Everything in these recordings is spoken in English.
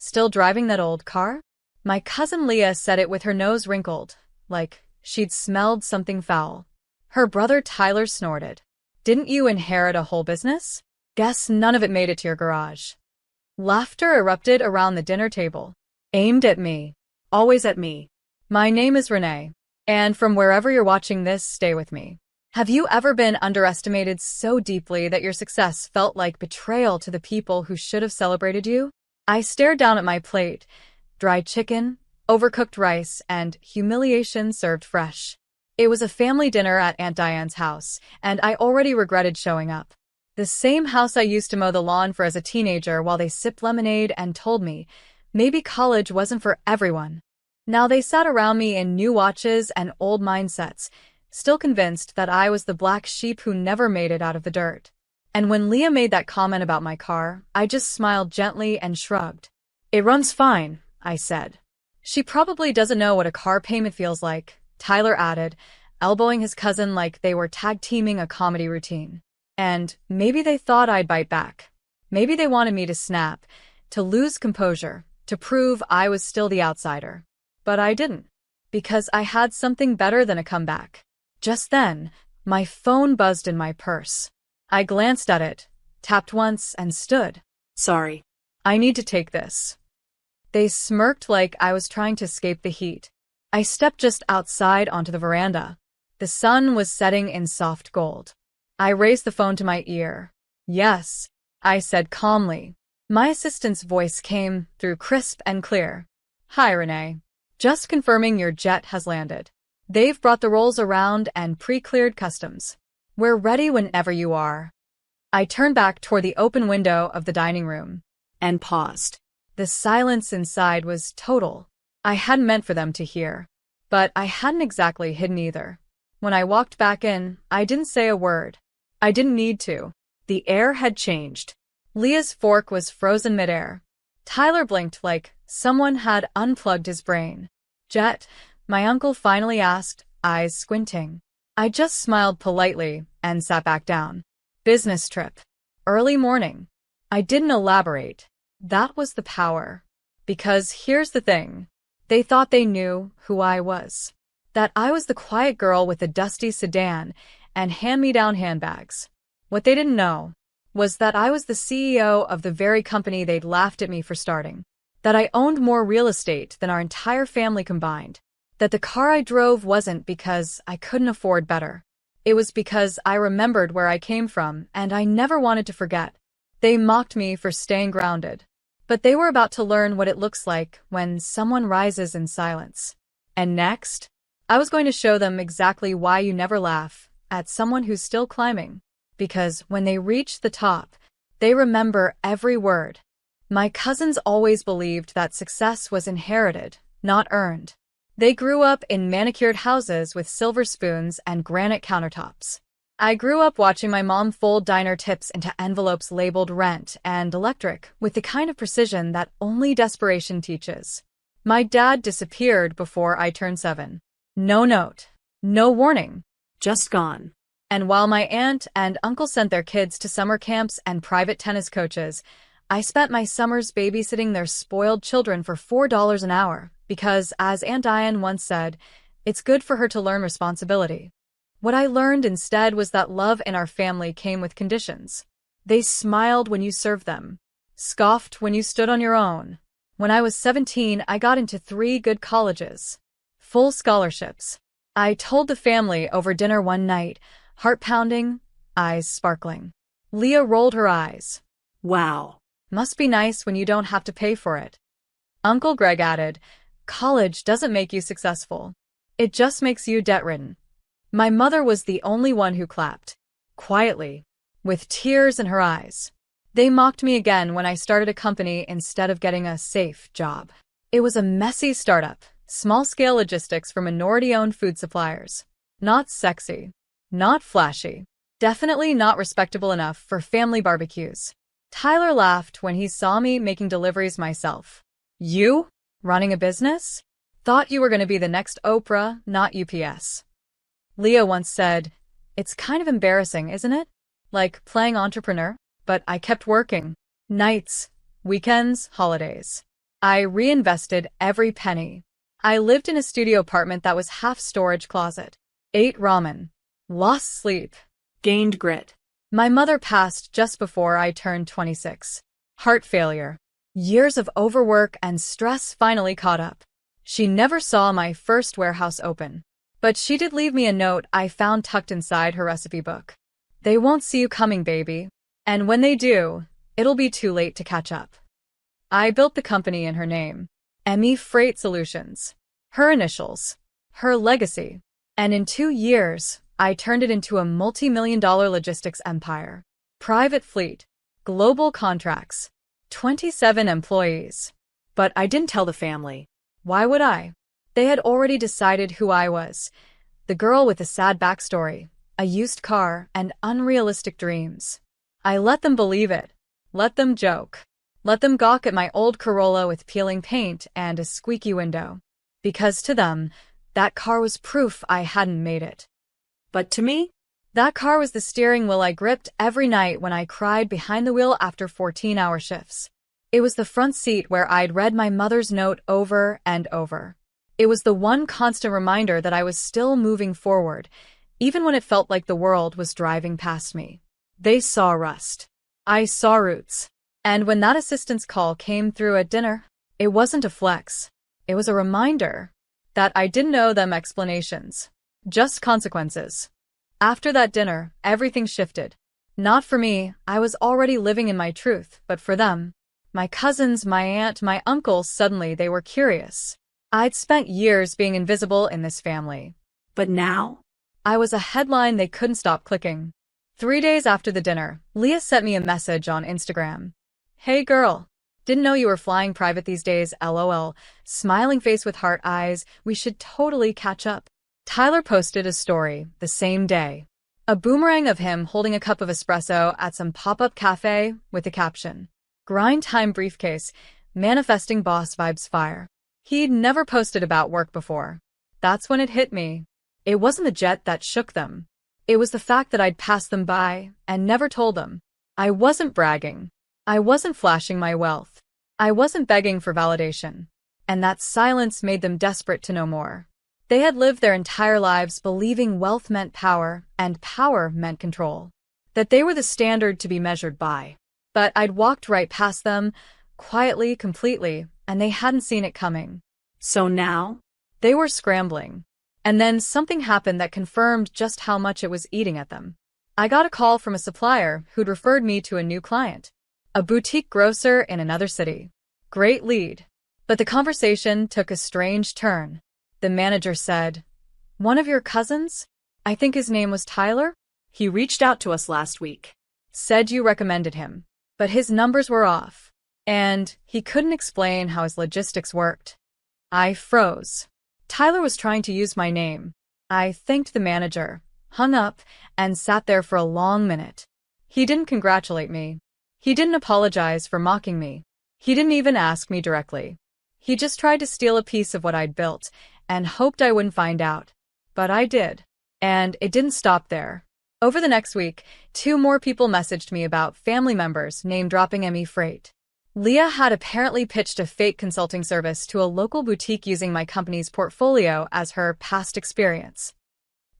Still driving that old car? My cousin Leah said it with her nose wrinkled, like she'd smelled something foul. Her brother Tyler snorted. Didn't you inherit a whole business? Guess none of it made it to your garage. Laughter erupted around the dinner table. Aimed at me. Always at me. My name is Renee. And from wherever you're watching this, stay with me. Have you ever been underestimated so deeply that your success felt like betrayal to the people who should have celebrated you? I stared down at my plate. Dried chicken, overcooked rice, and humiliation served fresh. It was a family dinner at Aunt Diane's house, and I already regretted showing up. The same house I used to mow the lawn for as a teenager while they sipped lemonade and told me maybe college wasn't for everyone. Now they sat around me in new watches and old mindsets, still convinced that I was the black sheep who never made it out of the dirt. And when Leah made that comment about my car, I just smiled gently and shrugged. It runs fine, I said. She probably doesn't know what a car payment feels like, Tyler added, elbowing his cousin like they were tag-teaming a comedy routine. And maybe they thought I'd bite back. Maybe they wanted me to snap, to lose composure, to prove I was still the outsider. But I didn't, because I had something better than a comeback. Just then, my phone buzzed in my purse. I glanced at it, tapped once, and stood. Sorry. I need to take this. They smirked like I was trying to escape the heat. I stepped just outside onto the veranda. The sun was setting in soft gold. I raised the phone to my ear. Yes, I said calmly. My assistant's voice came through crisp and clear. Hi, Renee. Just confirming your jet has landed. They've brought the rolls around and pre-cleared customs. We're ready whenever you are. I turned back toward the open window of the dining room and paused. The silence inside was total. I hadn't meant for them to hear, but I hadn't exactly hidden either. When I walked back in, I didn't say a word. I didn't need to. The air had changed. Leah's fork was frozen midair. Tyler blinked like someone had unplugged his brain. Jet, my uncle finally asked, eyes squinting. I just smiled politely and sat back down. Business trip. Early morning. I didn't elaborate. That was the power. Because here's the thing. They thought they knew who I was. That I was the quiet girl with the dusty sedan and hand-me-down handbags. What they didn't know was that I was the CEO of the very company they'd laughed at me for starting. That I owned more real estate than our entire family combined. That the car I drove wasn't because I couldn't afford better. It was because I remembered where I came from and I never wanted to forget. They mocked me for staying grounded. But they were about to learn what it looks like when someone rises in silence. And next, I was going to show them exactly why you never laugh at someone who's still climbing. Because when they reach the top, they remember every word. My cousins always believed that success was inherited, not earned. They grew up in manicured houses with silver spoons and granite countertops. I grew up watching my mom fold diner tips into envelopes labeled rent and electric with the kind of precision that only desperation teaches. My dad disappeared before I turned 7. No note. No warning. Just gone. And while my aunt and uncle sent their kids to summer camps and private tennis coaches, I spent my summers babysitting their spoiled children for $4 an hour because, as Aunt Diane once said, it's good for her to learn responsibility. What I learned instead was that love in our family came with conditions. They smiled when you served them, scoffed when you stood on your own. When I was 17, I got into 3 good colleges. Full scholarships. I told the family over dinner one night, heart pounding, eyes sparkling. Leah rolled her eyes. Wow. Must be nice when you don't have to pay for it. Uncle Greg added, college doesn't make you successful. It just makes you debt-ridden. My mother was the only one who clapped. Quietly. With tears in her eyes. They mocked me again when I started a company instead of getting a safe job. It was a messy startup, small-scale logistics for minority-owned food suppliers. Not sexy. Not flashy. Definitely not respectable enough for family barbecues. Tyler laughed when he saw me making deliveries myself. You? Running a business? Thought you were going to be the next Oprah, not UPS. Leah once said, it's kind of embarrassing, isn't it? Like playing entrepreneur? But I kept working. Nights, weekends, holidays. I reinvested every penny. I lived in a studio apartment that was half storage closet. Ate ramen. Lost sleep. Gained grit. My mother passed just before I turned 26. Heart failure. Years of overwork and stress finally caught up. She never saw my first warehouse open. But she did leave me a note I found tucked inside her recipe book. They won't see you coming, baby. And when they do, it'll be too late to catch up. I built the company in her name. Emmy Freight Solutions. Her initials. Her legacy. And in 2 years, I turned it into a multi-million-dollar logistics empire. Private fleet. Global contracts. 27 employees. But I didn't tell the family. Why would I? They had already decided who I was. The girl with a sad backstory, a used car, and unrealistic dreams. I let them believe it. Let them joke. Let them gawk at my old Corolla with peeling paint and a squeaky window. Because to them, that car was proof I hadn't made it. But to me, that car was the steering wheel I gripped every night when I cried behind the wheel after 14-hour shifts. It was the front seat where I'd read my mother's note over and over. It was the one constant reminder that I was still moving forward, even when it felt like the world was driving past me. They saw rust. I saw roots. And when that assistance call came through at dinner, it wasn't a flex. It was a reminder that I didn't owe them explanations, just consequences. After that dinner, everything shifted. Not for me, I was already living in my truth, but for them. My cousins, my aunt, my uncle, suddenly they were curious. I'd spent years being invisible in this family. But now, I was a headline they couldn't stop clicking. 3 days after the dinner, Leah sent me a message on Instagram. Hey girl, didn't know you were flying private these days, LOL. Smiling face with heart eyes, we should totally catch up. Tyler posted a story the same day. A boomerang of him holding a cup of espresso at some pop-up cafe with the caption, "Grind time briefcase, manifesting boss vibes fire." He'd never posted about work before. That's when it hit me. It wasn't the jet that shook them. It was the fact that I'd passed them by and never told them. I wasn't bragging. I wasn't flashing my wealth. I wasn't begging for validation. And that silence made them desperate to know more. They had lived their entire lives believing wealth meant power and power meant control. That they were the standard to be measured by. But I'd walked right past them, quietly, completely, and they hadn't seen it coming. So now, they were scrambling. And then something happened that confirmed just how much it was eating at them. I got a call from a supplier who'd referred me to a new client. A boutique grocer in another city. Great lead. But the conversation took a strange turn. The manager said, "One of your cousins? I think his name was Tyler? He reached out to us last week. Said you recommended him. But his numbers were off. And he couldn't explain how his logistics worked." I froze. Tyler was trying to use my name. I thanked the manager, hung up, and sat there for a long minute. He didn't congratulate me. He didn't apologize for mocking me. He didn't even ask me directly. He just tried to steal a piece of what I'd built and hoped I wouldn't find out. But I did. And it didn't stop there. Over the next week, 2 more people messaged me about family members name-dropping Emmy Freight. Leah had apparently pitched a fake consulting service to a local boutique using my company's portfolio as her past experience.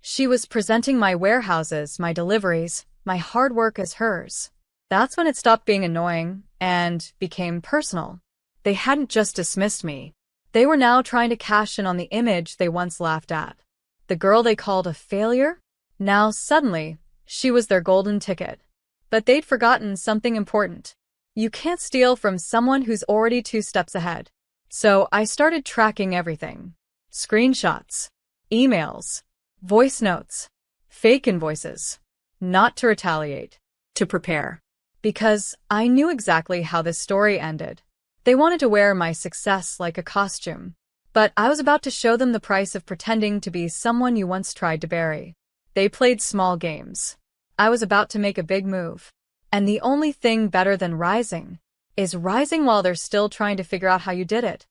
She was presenting my warehouses, my deliveries, my hard work as hers. That's when it stopped being annoying and became personal. They hadn't just dismissed me. They were now trying to cash in on the image they once laughed at. The girl they called a failure? Now, suddenly, she was their golden ticket. But they'd forgotten something important. You can't steal from someone who's already 2 steps ahead. So I started tracking everything. Screenshots, emails, voice notes, fake invoices. Not to retaliate, to prepare. Because I knew exactly how this story ended. They wanted to wear my success like a costume. But I was about to show them the price of pretending to be someone you once tried to bury. They played small games. I was about to make a big move. And the only thing better than rising is rising while they're still trying to figure out how you did it.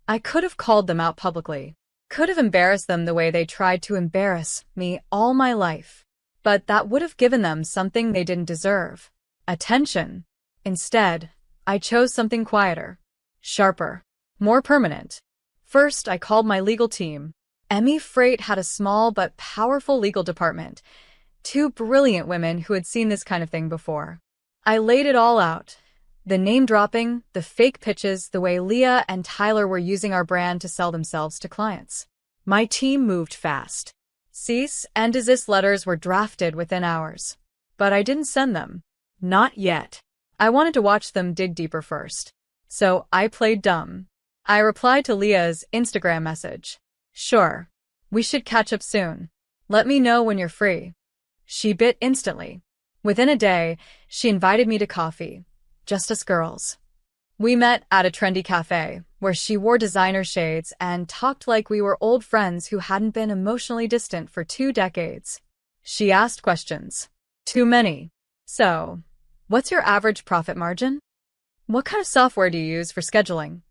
I could have called them out publicly. Could have embarrassed them the way they tried to embarrass me all my life. But that would have given them something they didn't deserve. Attention. Instead, I chose something quieter. Sharper. more permanent. First, I called my legal team. Emmy Freight had a small but powerful legal department. Two brilliant women who had seen this kind of thing before. I laid it all out. The name-dropping, the fake pitches, the way Leah and Tyler were using our brand to sell themselves to clients. My team moved fast. Cease and desist letters were drafted within hours. But I didn't send them. Not yet. I wanted to watch them dig deeper first. So I played dumb. I replied to Leah's Instagram message. Sure. We should catch up soon. Let me know when you're free. She bit instantly. Within a day, she invited me to coffee. Just us girls. We met at a trendy cafe, where she wore designer shades and talked like we were old friends who hadn't been emotionally distant for 2 decades. She asked questions. Too many. So, what's your average profit margin? What kind of software do you use for scheduling?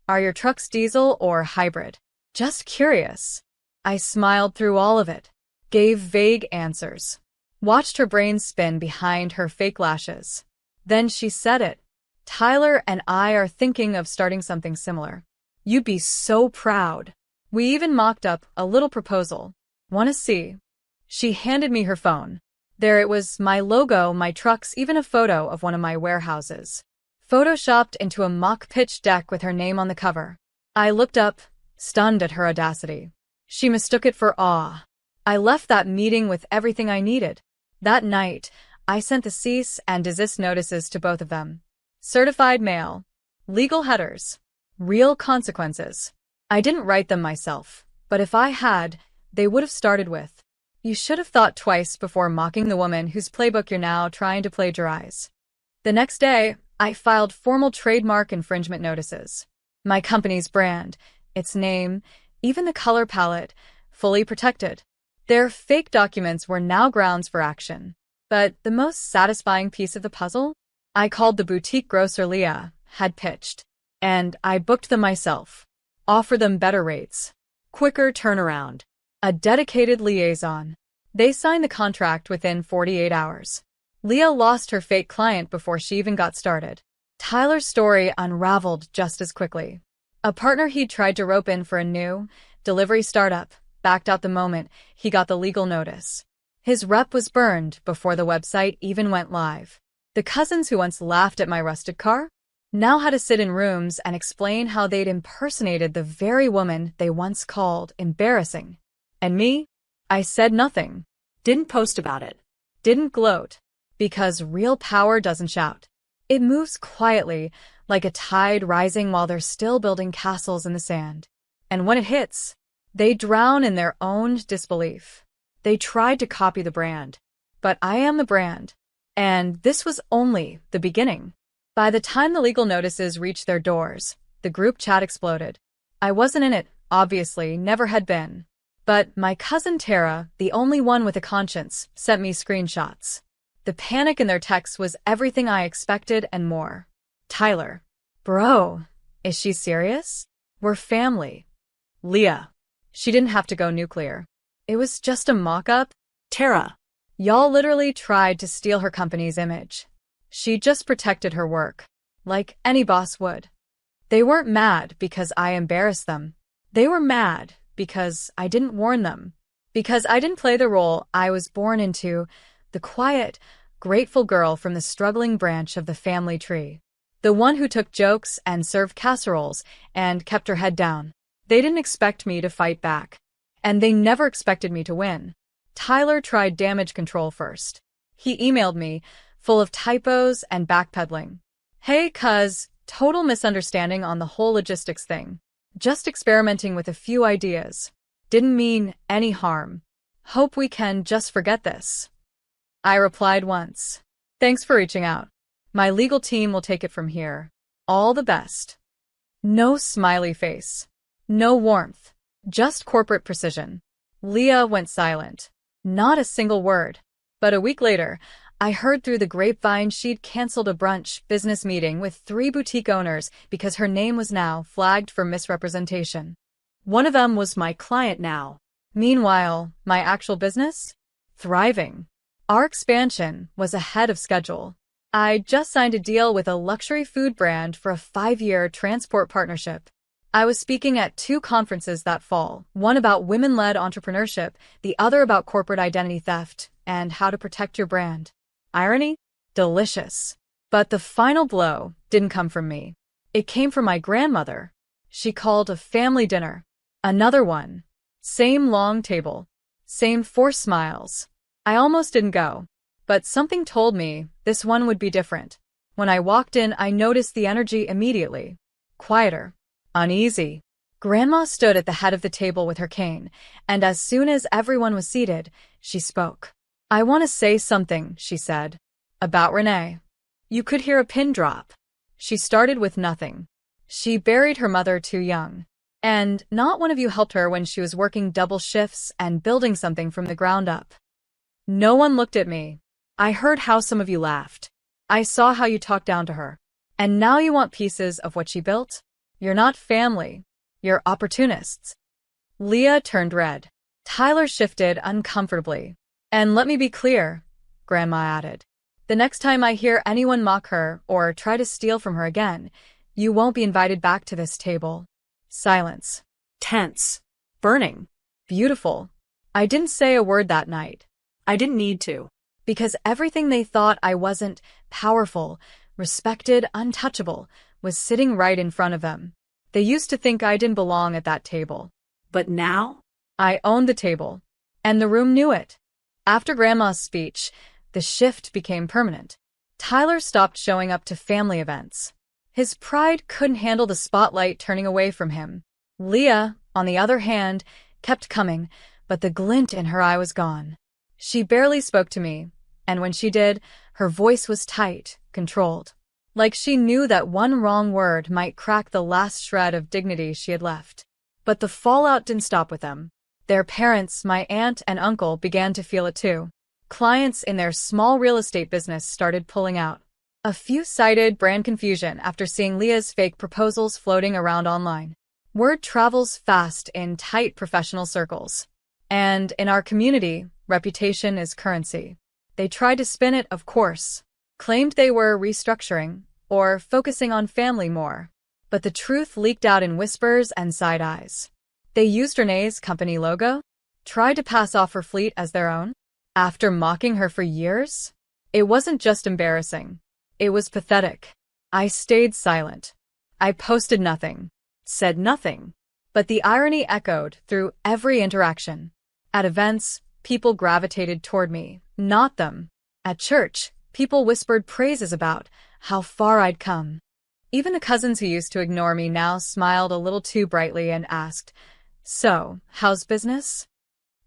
Are your trucks diesel or hybrid? Just curious. I smiled through all of it, gave vague answers, watched her brain spin behind her fake lashes. Then she said it. Tyler and I are thinking of starting something similar. You'd be so proud. We even mocked up a little proposal. Wanna see? She handed me her phone. There it was, my logo, my trucks, even a photo of one of my warehouses. Photoshopped into a mock pitch deck with her name on the cover. I looked up, stunned at her audacity. She mistook it for awe. I left that meeting with everything I needed. That night, I sent the cease and desist notices to both of them. Certified mail. Legal headers. Real consequences. I didn't write them myself, but if I had, they would have started with, "You should have thought twice before mocking the woman whose playbook you're now trying to plagiarize." The next day, I filed formal trademark infringement notices. My company's brand, its name, even the color palette, fully protected. Their fake documents were now grounds for action. But the most satisfying piece of the puzzle? I called the boutique grocer Leah had pitched, and I booked them myself. Offer them better rates. Quicker turnaround. A dedicated liaison. They signed the contract within 48 hours. Leah lost her fake client before she even got started. Tyler's story unraveled just as quickly. A partner he'd tried to rope in for a new delivery startup backed out the moment he got the legal notice. His rep was burned before the website even went live. The cousins who once laughed at my rusted car now had to sit in rooms and explain how they'd impersonated the very woman they once called embarrassing. And me? I said nothing. Didn't post about it. Didn't gloat. Because real power doesn't shout. It moves quietly, like a tide rising while they're still building castles in the sand. And when it hits, they drown in their own disbelief. They tried to copy the brand. But I am the brand. And this was only the beginning. By the time the legal notices reached their doors, the group chat exploded. I wasn't in it, obviously, never had been. But my cousin Tara, the only one with a conscience, sent me screenshots. The panic in their texts was everything I expected and more. Tyler. Bro, is she serious? We're family. Leah. She didn't have to go nuclear. It was just a mock-up. Tara. Y'all literally tried to steal her company's image. She just protected her work, like any boss would. They weren't mad because I embarrassed them. They were mad because I didn't warn them. Because I didn't play the role I was born into, the quiet, grateful girl from the struggling branch of the family tree. The one who took jokes and served casseroles and kept her head down. They didn't expect me to fight back. And they never expected me to win. Tyler tried damage control first. He emailed me, full of typos and backpedaling. Hey, cuz, total misunderstanding on the whole logistics thing. Just experimenting with a few ideas. Didn't mean any harm. Hope we can just forget this. I replied once. Thanks for reaching out. My legal team will take it from here. All the best. No smiley face. No warmth. Just corporate precision. Leah went silent. Not a single word. But a week later, I heard through the grapevine she'd canceled a brunch business meeting with 3 boutique owners because her name was now flagged for misrepresentation. One of them was my client now. Meanwhile, my actual business? Thriving. Our expansion was ahead of schedule. I just signed a deal with a luxury food brand for a 5-year transport partnership. I was speaking at two conferences that fall, one about women-led entrepreneurship, the other about corporate identity theft and how to protect your brand. Irony? Delicious. But the final blow didn't come from me. It came from my grandmother. She called a family dinner. Another one. Same long table. Same forced smiles. I almost didn't go. But something told me this one would be different. When I walked in, I noticed the energy immediately. Quieter. Uneasy. Grandma stood at the head of the table with her cane, and as soon as everyone was seated, she spoke. "I want to say something," she said. "About Renee." You could hear a pin drop. She started with nothing. She buried her mother too young. And not one of you helped her when she was working double shifts and building something from the ground up. No one looked at me. I heard how some of you laughed. I saw how you talked down to her. And now you want pieces of what she built? You're not family. You're opportunists. Leah turned red. Tyler shifted uncomfortably. "And let me be clear," Grandma added. "The next time I hear anyone mock her or try to steal from her again, you won't be invited back to this table." Silence. Tense. Burning. Beautiful. I didn't say a word that night. I didn't need to. Because everything they thought I wasn't, powerful, respected, untouchable, was sitting right in front of them. They used to think I didn't belong at that table. But now? I owned the table. And the room knew it. After Grandma's speech, the shift became permanent. Tyler stopped showing up to family events. His pride couldn't handle the spotlight turning away from him. Leah, on the other hand, kept coming, but the glint in her eye was gone. She barely spoke to me, and when she did, her voice was tight, controlled. Like she knew that one wrong word might crack the last shred of dignity she had left. But the fallout didn't stop with them. Their parents, my aunt and uncle, began to feel it too. Clients in their small real estate business started pulling out. A few cited brand confusion after seeing Leah's fake proposals floating around online. Word travels fast in tight professional circles. And in our community, reputation is currency. They tried to spin it, of course. Claimed they were restructuring or focusing on family more. But the truth leaked out in whispers and side eyes. They used Renee's company logo, tried to pass off her fleet as their own, after mocking her for years. It wasn't just embarrassing. It was pathetic. I stayed silent. I posted nothing, said nothing. But the irony echoed through every interaction. At events, people gravitated toward me, not them. At church, people whispered praises about how far I'd come. Even the cousins who used to ignore me now smiled a little too brightly and asked, "So, how's business?"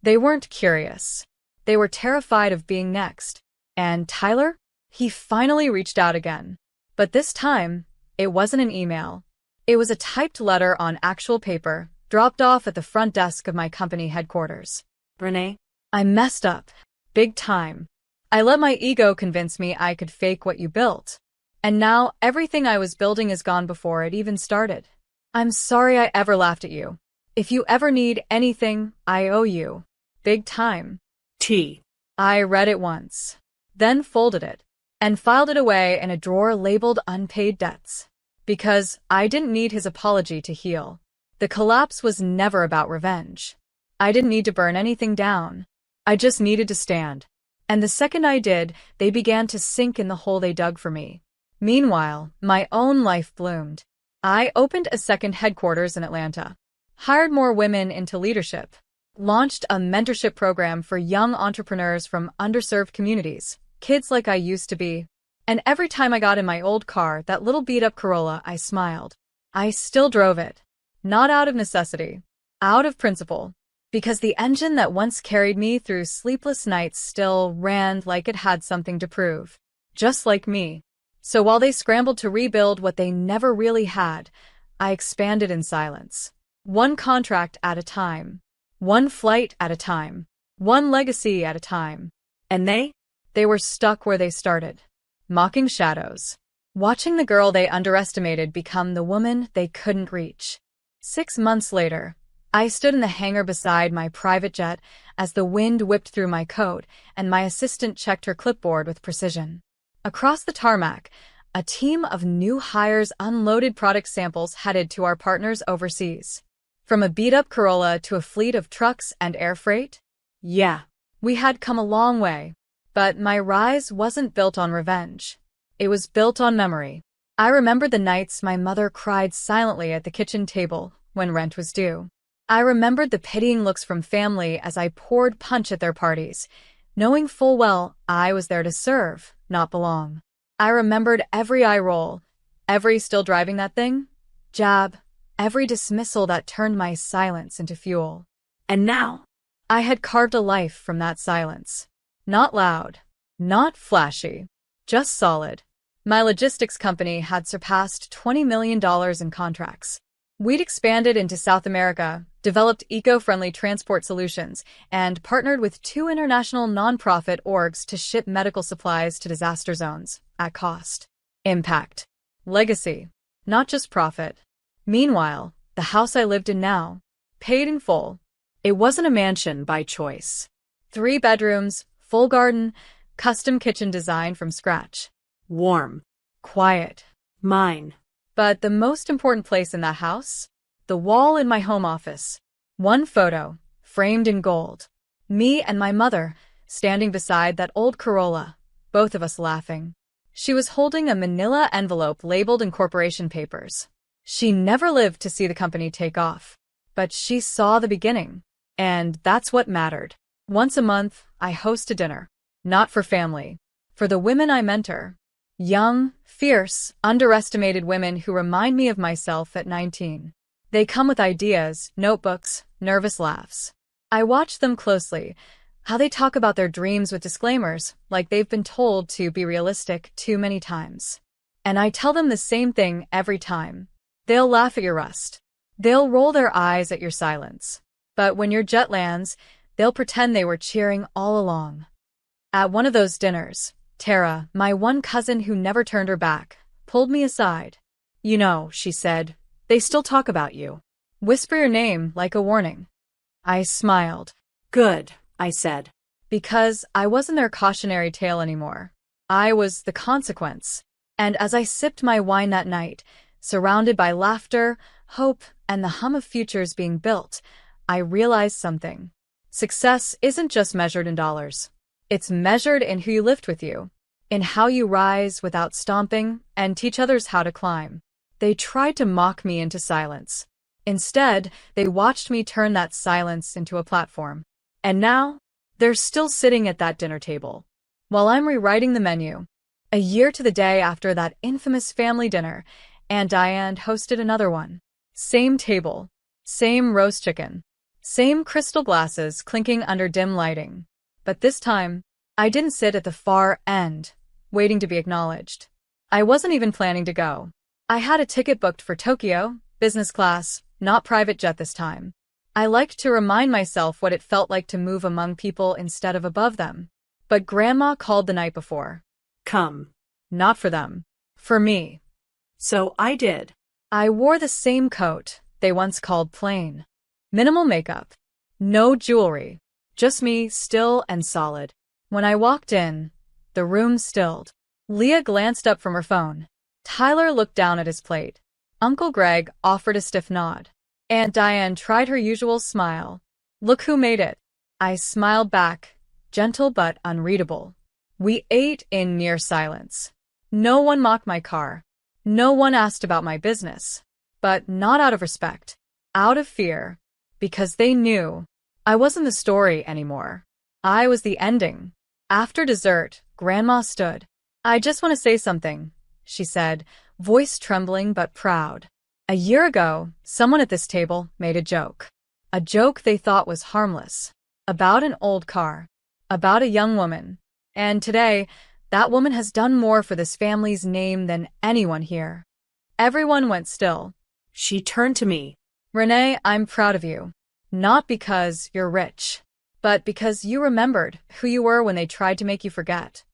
They weren't curious. They were terrified of being next. And Tyler? He finally reached out again. But this time, it wasn't an email. It was a typed letter on actual paper, dropped off at the front desk of my company headquarters. "Renee, I messed up. Big time. I let my ego convince me I could fake what you built. And now everything I was building is gone before it even started. I'm sorry I ever laughed at you. If you ever need anything, I owe you. Big time." I read it once, then folded it, and filed it away in a drawer labeled unpaid debts. Because I didn't need his apology to heal. The collapse was never about revenge. I didn't need to burn anything down. I just needed to stand. And the second I did, they began to sink in the hole they dug for me. Meanwhile, my own life bloomed. I opened a second headquarters in Atlanta, hired more women into leadership, launched a mentorship program for young entrepreneurs from underserved communities, kids like I used to be. And every time I got in my old car, that little beat-up Corolla, I smiled. I still drove it. Not out of necessity. Out of principle. Because the engine that once carried me through sleepless nights still ran like it had something to prove. Just like me. So while they scrambled to rebuild what they never really had, I expanded in silence. One contract at a time. One flight at a time. One legacy at a time. And they were stuck where they started. Mocking shadows. Watching the girl they underestimated become the woman they couldn't reach. 6 months later, I stood in the hangar beside my private jet as the wind whipped through my coat and my assistant checked her clipboard with precision. Across the tarmac, A team of new hires unloaded product samples headed to our partners overseas. From a beat-up Corolla to a fleet of trucks and air freight? Yeah, we had come a long way. But my rise wasn't built on revenge. It was built on memory. I remembered the nights my mother cried silently at the kitchen table when rent was due. I remembered the pitying looks from family as I poured punch at their parties, knowing full well I was there to serve, not belong. I remembered every eye roll, every "still driving that thing?" jab, every dismissal that turned my silence into fuel. And now, I had carved a life from that silence. Not loud, not flashy, just solid. My logistics company had surpassed $20 million in contracts. We'd expanded into South America, developed eco-friendly transport solutions, and partnered with 2 international nonprofit orgs to ship medical supplies to disaster zones, at cost. Impact. Legacy. Not just profit. Meanwhile, the house I lived in now, paid in full. It wasn't a mansion by choice. 3 bedrooms, full garden, custom kitchen design from scratch. Warm. Quiet. Mine. But the most important place in that house? The wall in my home office. One photo, framed in gold. Me and my mother, standing beside that old Corolla, both of us laughing. She was holding a manila envelope labeled incorporation papers. She never lived to see the company take off. But she saw the beginning. And that's what mattered. Once a month, I host a dinner. Not for family. For the women I mentor. Young, fierce, underestimated women who remind me of myself at 19. They come with ideas, notebooks, nervous laughs. I watch them closely, how they talk about their dreams with disclaimers, like they've been told to be realistic too many times. And I tell them the same thing every time. They'll laugh at your rust. They'll roll their eyes at your silence. But when your jet lands, they'll pretend they were cheering all along. At one of those dinners, Tara, my one cousin who never turned her back, pulled me aside. "You know," she said, "they still talk about you. Whisper your name like a warning." I smiled. "Good," I said. Because I wasn't their cautionary tale anymore. I was the consequence. And as I sipped my wine that night, surrounded by laughter, hope, and the hum of futures being built, I realized something. Success isn't just measured in dollars. It's measured in who you lift with you, in how you rise without stomping and teach others how to climb. They tried to mock me into silence. Instead, they watched me turn that silence into a platform. And now, they're still sitting at that dinner table, while I'm rewriting the menu. A year to the day after that infamous family dinner, Aunt Diane hosted another one. Same table, same roast chicken, same crystal glasses clinking under dim lighting. But this time, I didn't sit at the far end, waiting to be acknowledged. I wasn't even planning to go. I had a ticket booked for Tokyo, business class, not private jet this time. I liked to remind myself what it felt like to move among people instead of above them. But Grandma called the night before. Come. Not for them. For me. So I did. I wore the same coat they once called plain. Minimal makeup. No jewelry. Just me, still and solid. When I walked in, the room stilled. Leah glanced up from her phone. Tyler looked down at his plate. Uncle Greg offered a stiff nod. Aunt Diane tried her usual smile. "Look who made it." I smiled back, gentle but unreadable. We ate in near silence. No one mocked my car. No one asked about my business. But not out of respect. Out of fear. Because they knew I wasn't the story anymore. I was the ending. After dessert, Grandma stood. "I just want to say something," she said, voice trembling but proud. "A year ago, someone at this table made a joke. A joke they thought was harmless. About an old car. About a young woman. And today, that woman has done more for this family's name than anyone here." Everyone went still. She turned to me. "Renee, I'm proud of you. Not because you're rich, but because you remembered who you were when they tried to make you forget."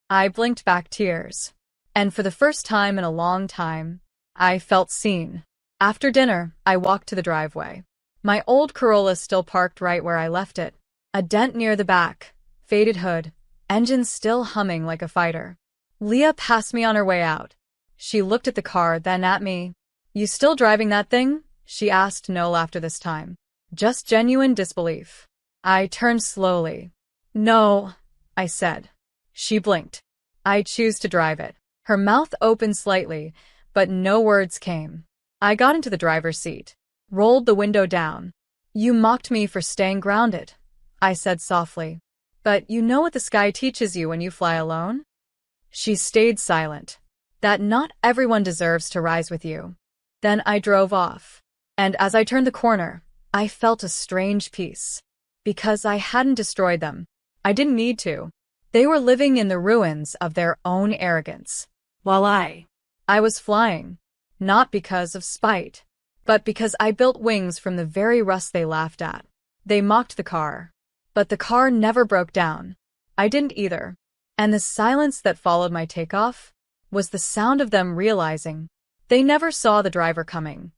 I blinked back tears. And for the first time in a long time, I felt seen. After dinner, I walked to the driveway. My old Corolla still parked right where I left it. A dent near the back, faded hood, engine still humming like a fighter. Leah passed me on her way out. She looked at the car, then at me. You still driving that thing? She asked, no laughter this time. Just genuine disbelief. I turned slowly. No, I said. She blinked. I choose to drive it. Her mouth opened slightly, but no words came. I got into the driver's seat, rolled the window down. You mocked me for staying grounded, I said softly. But you know what the sky teaches you when you fly alone? She stayed silent. That not everyone deserves to rise with you. Then I drove off. And as I turned the corner, I felt a strange peace. Because I hadn't destroyed them. I didn't need to. They were living in the ruins of their own arrogance. While I was flying. Not because of spite, but because I built wings from the very rust they laughed at. They mocked the car. But the car never broke down. I didn't either. And the silence that followed my takeoff was the sound of them realizing they never saw the driver coming.